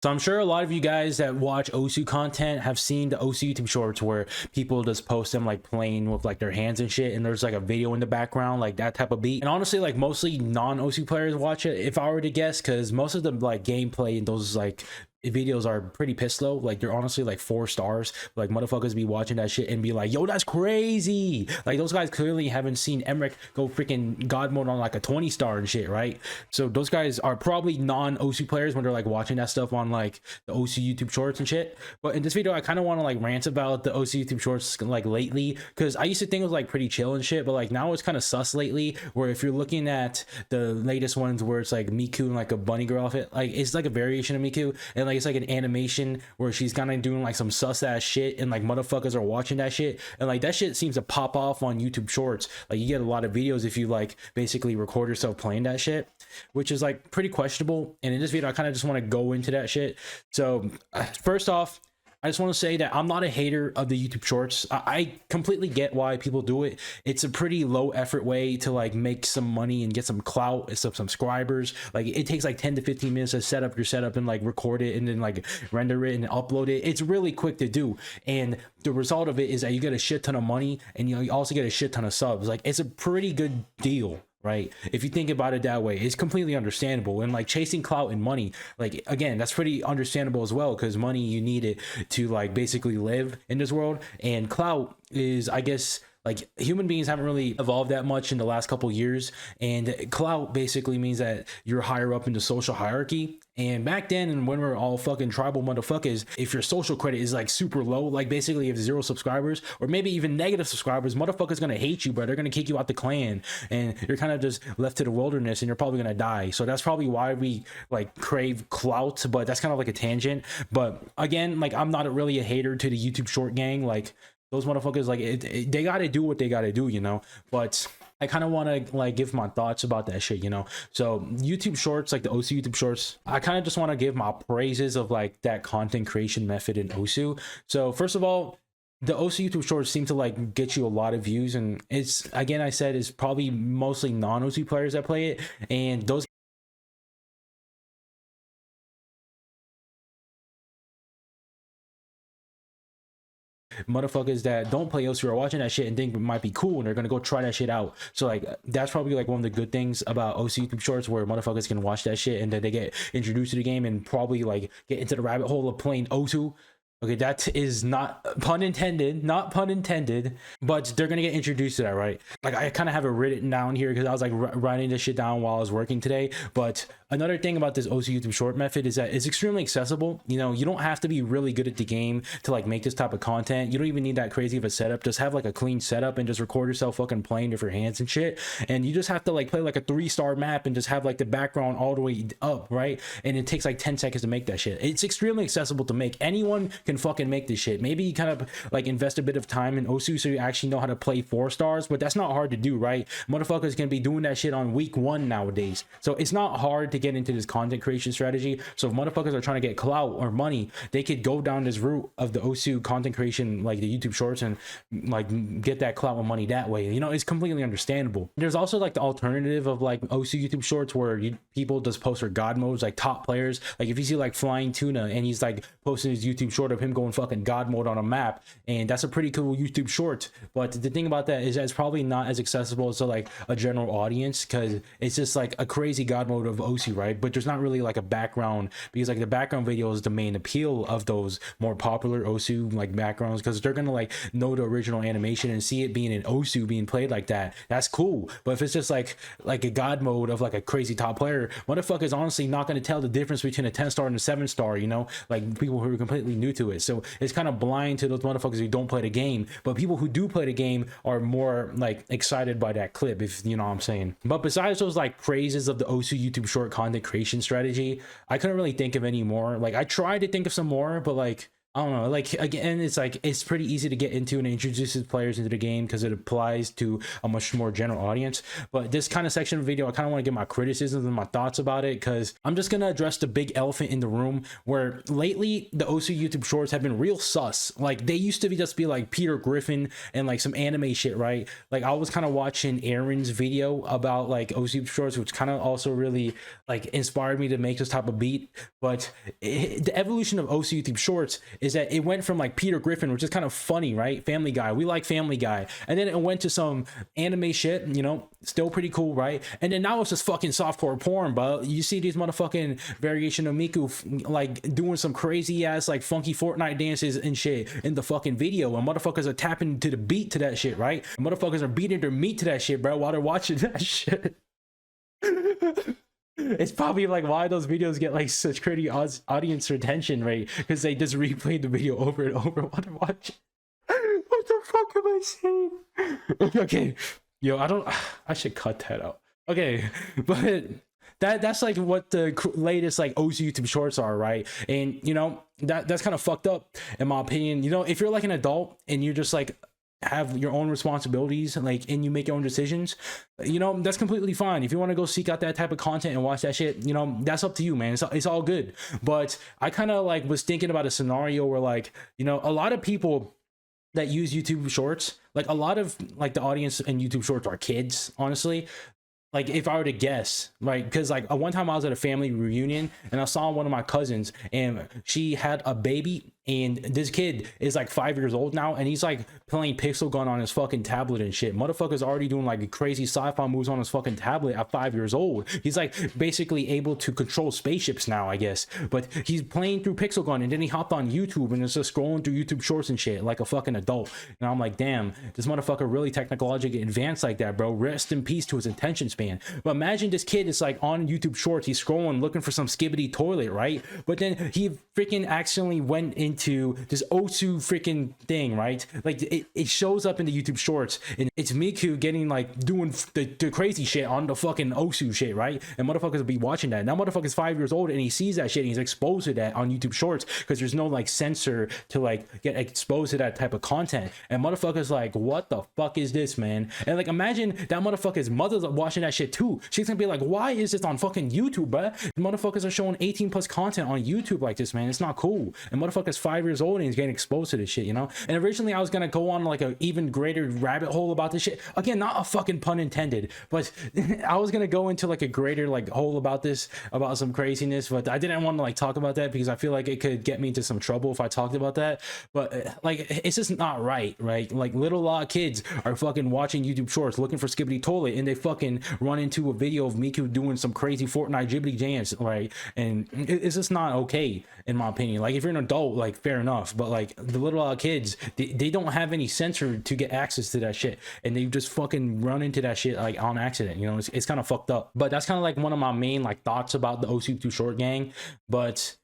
So I'm sure a lot of you guys that watch osu content have seen the osu YouTube shorts where people just post them like playing with like their hands and shit, and there's like a video in the background, like that type of beat. And honestly, like mostly non-osu players watch it, if I were to guess, because most of the like gameplay in those like videos are pretty piss low. Like they're honestly like 4 stars. Like motherfuckers be watching that shit and be like, yo, that's crazy. Like those guys clearly haven't seen Emmerich go freaking god mode on like a 20-star and shit, right? So those guys are probably non-osu players when they're like watching that stuff on like the osu YouTube shorts and shit. But in this video I kind of want to like rant about the osu YouTube shorts like lately, because I used to think it was like pretty chill and shit, but like now it's kind of sus lately, where if you're looking at the latest ones where it's like Miku and like a bunny girl outfit, like it's like a variation of Miku, and like it's like an animation where she's kind of doing like some sus ass shit, and like motherfuckers are watching that shit, and like that shit seems to pop off on YouTube shorts. Like you get a lot of videos if you like basically record yourself playing that shit, which is like pretty questionable. And in this video I kind of just want to go into that shit. So first off, I just want to say that I'm not a hater of the YouTube shorts. I completely get why people do it. It's a pretty low effort way to like make some money and get some clout and some subscribers. Like it takes like 10 to 15 minutes to set up your setup and like record it and then like render it and upload it. It's really quick to do. And the result of it is that you get a shit ton of money, and you also get a shit ton of subs. Like it's a pretty good deal, right? If you think about it that way, it's completely understandable. And like chasing clout and money, like again, that's pretty understandable as well, because money, you need it to like basically live in this world. And clout is, I guess, like human beings haven't really evolved that much in the last couple years, and clout basically means that you're higher up in the social hierarchy. And back then, and when we are all fucking tribal motherfuckers, if your social credit is like super low, like basically you have 0 subscribers or maybe even negative subscribers, motherfuckers gonna hate you, bro. They're gonna kick you out the clan, and you're kind of just left to the wilderness, and you're probably gonna die. So that's probably why we like crave clout. But that's kind of like a tangent. But again, like I'm not really a hater to the YouTube short gang. Like those motherfuckers, like they gotta do what they gotta do, you know. But I kind of want to like give my thoughts about that shit, you know. So YouTube shorts, like the osu YouTube shorts, I kind of just want to give my praises of like that content creation method in osu. So first of all, the osu YouTube shorts seem to like get you a lot of views, and it's, again, I said, it's probably mostly non-osu players that play it, and those motherfuckers that don't play osu are watching that shit and think it might be cool, and they're gonna go try that shit out. So like that's probably like one of the good things about osu YouTube shorts, where motherfuckers can watch that shit and then they get introduced to the game and probably like get into the rabbit hole of playing osu. Okay, that is not pun intended, not pun intended, but they're gonna get introduced to that, right? Like I kind of have it written down here because I was like writing this shit down while I was working today. But another thing about this osu YouTube short method is that it's extremely accessible. You know, you don't have to be really good at the game to like make this type of content. You don't even need that crazy of a setup. Just have like a clean setup and just record yourself fucking playing with your hands and shit. And you just have to like play like a 3-star map and just have like the background all the way up, right? And it takes like 10 seconds to make that shit. It's extremely accessible to make. Anyone can fucking make this shit. Maybe you kind of like invest a bit of time in osu so you actually know how to play 4 stars, but that's not hard to do, right? Motherfuckers can be doing that shit on week 1 nowadays. So it's not hard to get into this content creation strategy. So if motherfuckers are trying to get clout or money, they could go down this route of the osu content creation, like the YouTube shorts, and like get that clout and money that way. You know, it's completely understandable. There's also like the alternative of like osu YouTube shorts where people just post their god modes, like top players. Like if you see like Flying Tuna and he's like posting his YouTube short of him going fucking god mode on a map, and that's a pretty cool YouTube short. But the thing about that is that it's probably not as accessible to like a general audience, because it's just like a crazy god mode of osu, right? But there's not really like a background, because like the background video is the main appeal of those more popular osu like backgrounds, because they're gonna like know the original animation and see it being in osu being played like that. That's cool. But if it's just like a god mode of like a crazy top player, motherfucker is honestly not going to tell the difference between a 10-star and a 7-star, you know, like people who are completely new to it. So it's kind of blind to those motherfuckers who don't play the game. But people who do play the game are more like excited by that clip, if you know what I'm saying. But besides those like praises of the osu YouTube short content creation strategy, I couldn't really think of any more. Like I tried to think of some more, but like I don't know. Like again, it's like it's pretty easy to get into and introduces players into the game because it applies to a much more general audience. But this kind of section of video, I kind of want to get my criticisms and my thoughts about it because I'm just gonna address the big elephant in the room. Where lately the OSU YouTube shorts have been real sus. Like they used to be just be like Peter Griffin and like some anime shit, right? Like I was kind of watching Aaron's video about like OSU shorts, which kind of also really like inspired me to make this type of beat. But the evolution of OSU YouTube shorts is that it went from like Peter Griffin, which is kind of funny, right? Family Guy, we like Family Guy, and then it went to some anime shit, you know, still pretty cool, right? And then now it's just fucking softcore porn, but you see these motherfucking variation of Miku like doing some crazy ass like funky Fortnite dances and shit in the fucking video, and motherfuckers are tapping to the beat to that shit, right? And motherfuckers are beating their meat to that shit, bro, while they're watching that shit. It's probably like why those videos get like such crazy audience retention rate, because they just replay the video over and over while they're watching. What the fuck am I saying? Okay, yo, I should cut that out. Okay, but that's like what the latest like OSU YouTube shorts are, right? And you know that's kind of fucked up in my opinion. You know, if you're like an adult and you're just like have your own responsibilities, like, and you make your own decisions, you know, that's completely fine. If you want to go seek out that type of content and watch that shit, you know, that's up to you, man. It's all good. But I kind of like was thinking about a scenario where like, you know, a lot of people that use YouTube shorts, like a lot of like the audience in YouTube shorts are kids, honestly. Like if I were to guess, right? Because like one time I was at a family reunion and I saw one of my cousins and she had a baby, and this kid is like 5 years old now and he's like playing pixel gun on his fucking tablet and shit. Motherfucker's already doing like crazy sci-fi moves on his fucking tablet at 5 years old. He's like basically able to control spaceships now, I guess, but he's playing through pixel gun, and then he hopped on YouTube and is just scrolling through YouTube shorts and shit like a fucking adult. And I'm like, damn, this motherfucker really technologically advanced like that, bro. Rest in peace to his attention span. But imagine this kid is like on YouTube shorts, he's scrolling looking for some skibbity toilet, right? But then he freaking accidentally went into this Osu freaking thing, right? Like it shows up in the YouTube shorts and it's Miku getting like doing the crazy shit on the fucking Osu shit, right? And motherfuckers will be watching that. Now motherfucker's 5 years old and he sees that shit and he's exposed to that on YouTube shorts because there's no like censor to like get exposed to that type of content. And motherfuckers like, what the fuck is this, man? And like imagine that motherfucker's mother's watching that shit too. She's gonna be like, why is this on fucking YouTube, bruh? Motherfuckers are showing 18 plus content on YouTube like this, man. It's not cool. And motherfuckers 5 years old and he's getting exposed to this shit, you know? And originally I was gonna go on like a even greater rabbit hole about this shit. Again, not a fucking pun intended, but I was gonna go into like a greater like hole about this, about some craziness, but I didn't want to like talk about that because I feel like it could get me into some trouble if I talked about that. But like it's just not right? Like little kids are fucking watching YouTube shorts looking for skibbity toilet and they fucking run into a video of Miku doing some crazy Fortnite jibbity dance, right? And it's just not okay in my opinion. Like if you're an adult, like fair enough, but like the little kids, they don't have any censor to get access to that shit, and they just fucking run into that shit like on accident, you know? It's kind of fucked up. But that's kind of like one of my main like thoughts about the OC2 short gang. But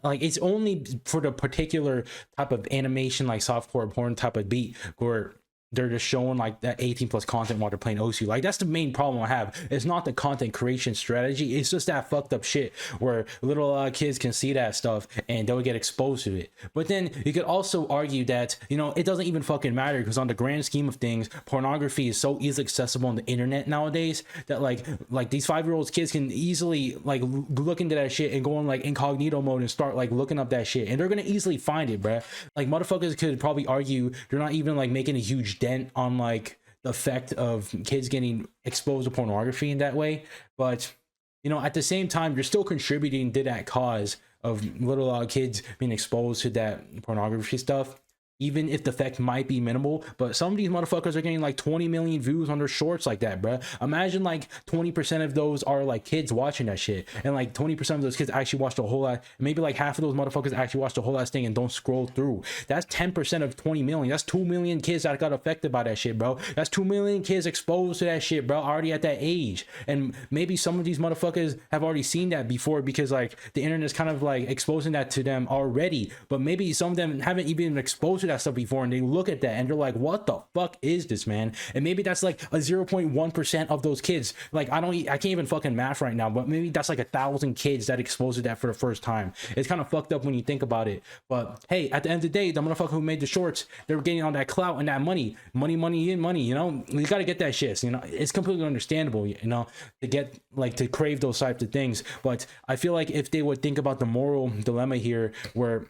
like it's only for the particular type of animation, like softcore porn type of beat, where they're just showing like that 18 plus content while they're playing OSU. Like that's the main problem I have. It's not the content creation strategy, it's just that fucked up shit where little kids can see that stuff and they'll get exposed to it. But then you could also argue that, you know, it doesn't even fucking matter, because on the grand scheme of things, pornography is so easily accessible on the internet nowadays that like these 5-year-old kids can easily like look into that shit and go in like incognito mode and start like looking up that shit, and they're gonna easily find it, bruh. Like motherfuckers could probably argue they're not even like making a huge dent on like the effect of kids getting exposed to pornography in that way, but you know, at the same time you're still contributing to that cause of little kids being exposed to that pornography stuff, even if the effect might be minimal. But some of these motherfuckers are getting like 20 million views on their shorts like that, bruh. Imagine like 20% of those are like kids watching that shit, and like 20% of those kids actually watch the whole lot. Maybe like half of those motherfuckers actually watch the whole last thing and don't scroll through. That's 10% of 20 million. That's 2 million kids that got affected by that shit, bro. That's 2 million kids exposed to that shit, bro, already at that age. And maybe some of these motherfuckers have already seen that before because like the internet is kind of like exposing that to them already, but maybe some of them haven't even been exposed to to that stuff before and they look at that and they're like, what the fuck is this, man? And maybe that's like a 0.1% of those kids. Like I can't even fucking math right now, but maybe that's like 1,000 kids that exposed to that for the first time. It's kind of fucked up when you think about it. But hey, at the end of the day, the motherfucker who made the shorts, they were getting all that clout and that money, you know. You got to get that shit, you know. It's completely understandable, you know, to get like to crave those types of things. But I feel like if they would think about the moral dilemma here, where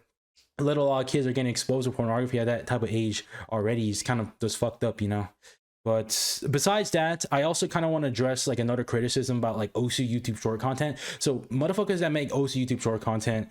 little odd kids are getting exposed to pornography at that type of age already, is kind of just fucked up, you know. But besides that, I also kind of want to address like another criticism about like osu YouTube short content. So motherfuckers that make osu YouTube short content,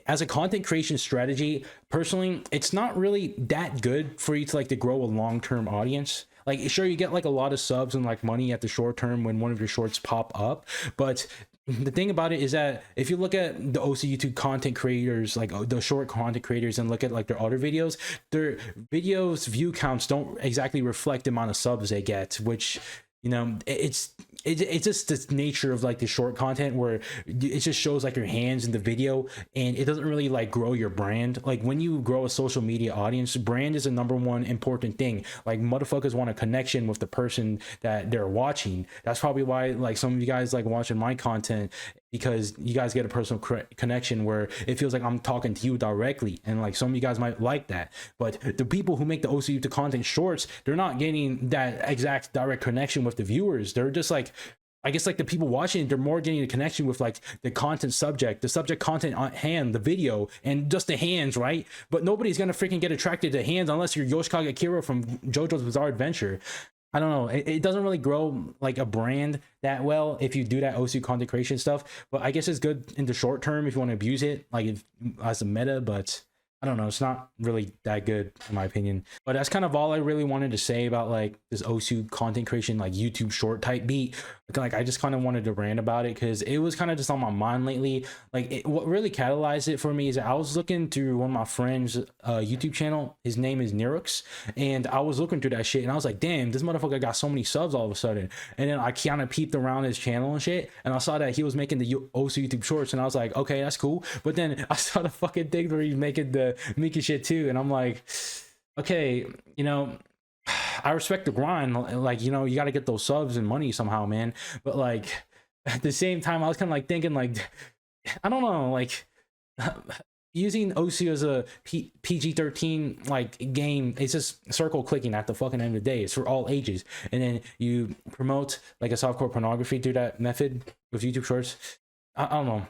as a content creation strategy, personally, it's not really that good for you to like to grow a long-term audience. Like sure, you get like a lot of subs and like money at the short term when one of your shorts pop up, but the thing about it is that if you look at the osu YouTube content creators, like the short content creators, and look at like their other videos, their videos view counts don't exactly reflect the amount of subs they get, which, you know, it's just the nature of like the short content where it just shows like your hands in the video and it doesn't really like grow your brand. Like when you grow a social media audience, brand is the #1 important thing. Like motherfuckers want a connection with the person that they're watching. That's probably why like some of you guys like watching my content, because you guys get a personal connection where it feels like I'm talking to you directly, and like some of you guys might like that. But the people who make the osu YouTube content shorts, they're not getting that exact direct connection with the viewers. They're just like, I guess like the people watching, they're more getting a connection with like the content subject, the subject content on hand, the video, and just the hands, right? But nobody's gonna freaking get attracted to hands unless you're Yoshikage Kira from JoJo's Bizarre Adventure. I don't know. It doesn't really grow like a brand that well if you do that osu content creation stuff. But I guess it's good in the short term if you want to abuse it, like as a meta. But I don't know. It's not really that good in my opinion. But that's kind of all I really wanted to say about like this osu content creation, like YouTube short type beat. Like I just kind of wanted to rant about it because it was kind of just on my mind lately. Like what really catalyzed it for me is that I was looking through one of my friends' YouTube channel. His name is Nirux, and I was looking through that shit and I was like, damn, this motherfucker got so many subs all of a sudden. And then I kind of peeped around his channel and shit, and I saw that he was making the osu YouTube shorts, and I was like, okay, that's cool. But then I saw the fucking thing where he's making the Mickey shit too, and I'm like, okay, you know, I respect the grind, like, you know, you got to get those subs and money somehow, man. But like at the same time, I was kind of like thinking like, I don't know, like using osu as a PG-13 like game, it's just circle clicking at the fucking end of the day. It's for all ages, and then you promote like a softcore pornography through that method with YouTube shorts. I don't know,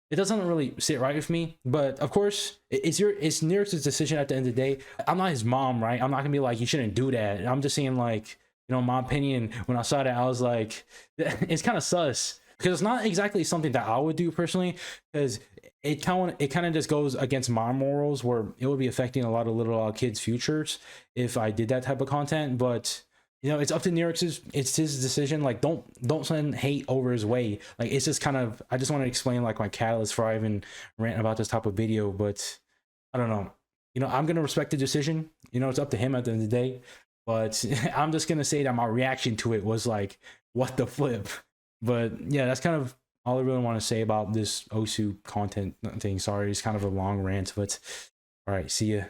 it doesn't really sit right with me. But of course, it's Nirix's decision at the end of the day. I'm not his mom, right? I'm not gonna be like, you shouldn't do that. I'm just saying, like, you know, my opinion, when I saw that, I was like, it's kind of sus, because it's not exactly something that I would do personally, because it kind of just goes against my morals, where it would be affecting a lot of little kids' futures if I did that type of content. But you know, it's up to Nirix's, it's his decision. Like, don't send hate over his way. Like, it's just kind of, I just want to explain like my catalyst for I even rant about this type of video. But I don't know, you know, I'm gonna respect the decision. You know, it's up to him at the end of the day. But I'm just gonna say that my reaction to it was like, what the flip. But yeah, that's kind of all I really want to say about this osu content thing. Sorry, it's kind of a long rant, but all right, see ya.